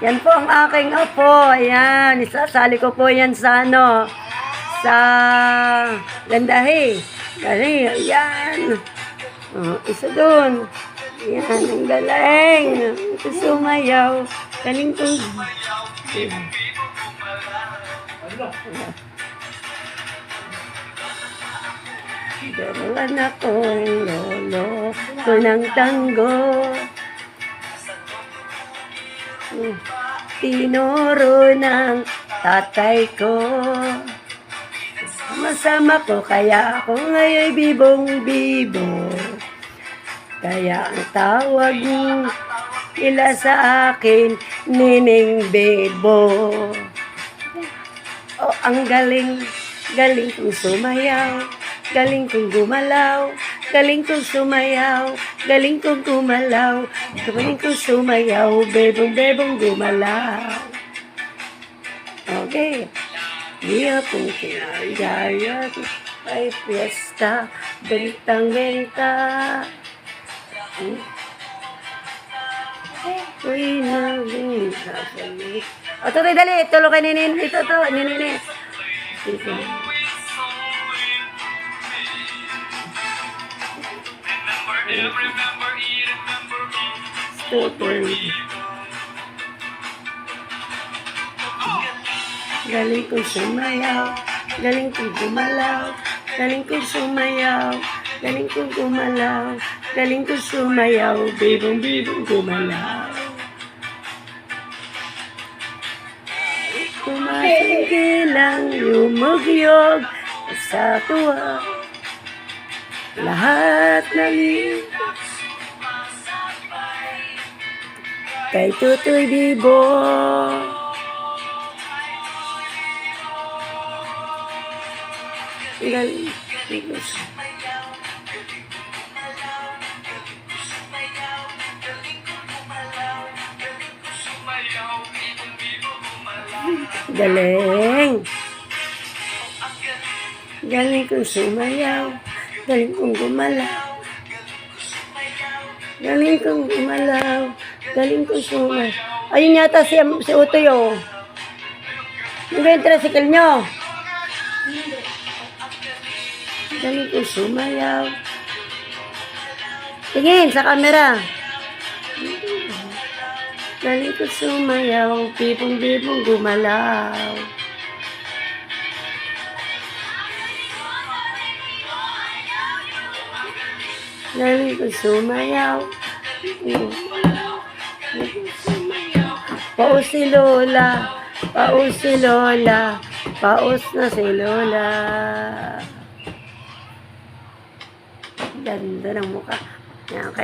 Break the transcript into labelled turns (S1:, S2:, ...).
S1: Yan po ang aking apo. Ayan, isasali ko po yan sa sa Gandahi. Galing, ayan. Oh, isa doon. Ayan, ang galing. Ito sumayaw. Galing kong... Dalawan akong lolo ko ng tango. Tinuro ng tatay ko. Masama ko kaya ako ngayon bibong-bibo. Kaya ang tawag nila sa akin, Nining Bebo. Oh, ang galing, galing kong sumayaw, galing kong gumalaw, galing kong sumayaw, galing kong gumalaw, galing kong sumayaw, bebong-bebong gumalaw. Okay. Dia kong kinagaya, ay fiesta, bentang-benta. Uy, naging nakasalik. O, tuloy, dali. Tulo kay Ninin. Ito, Ninin. Ito. Galing kong sumayaw, galing kong gumalaw, galing kong sumayaw, galing kong gumalaw, galing kong sumayaw, bibong-bibong gumalaw. Kumasagilang yumugyog sa tuwa, lahat ng kay Tutoy Bibo. Galing. Galing. Galing kong sumayaw. Galing kong gumalaw. Galing kong gumalaw. Galing kong sumayaw. Ayun yata si Utoy, oh. Ano ba yung tricycle nyo? Galing kong sumayaw. Tingin sa camera. Galing kong sumayaw. Bibong-bibong gumalaw. Galing kong sumayaw. Paus si Lola. Paus si Lola. Paus na si Lola. Ganda ng mukha. Yan, kaya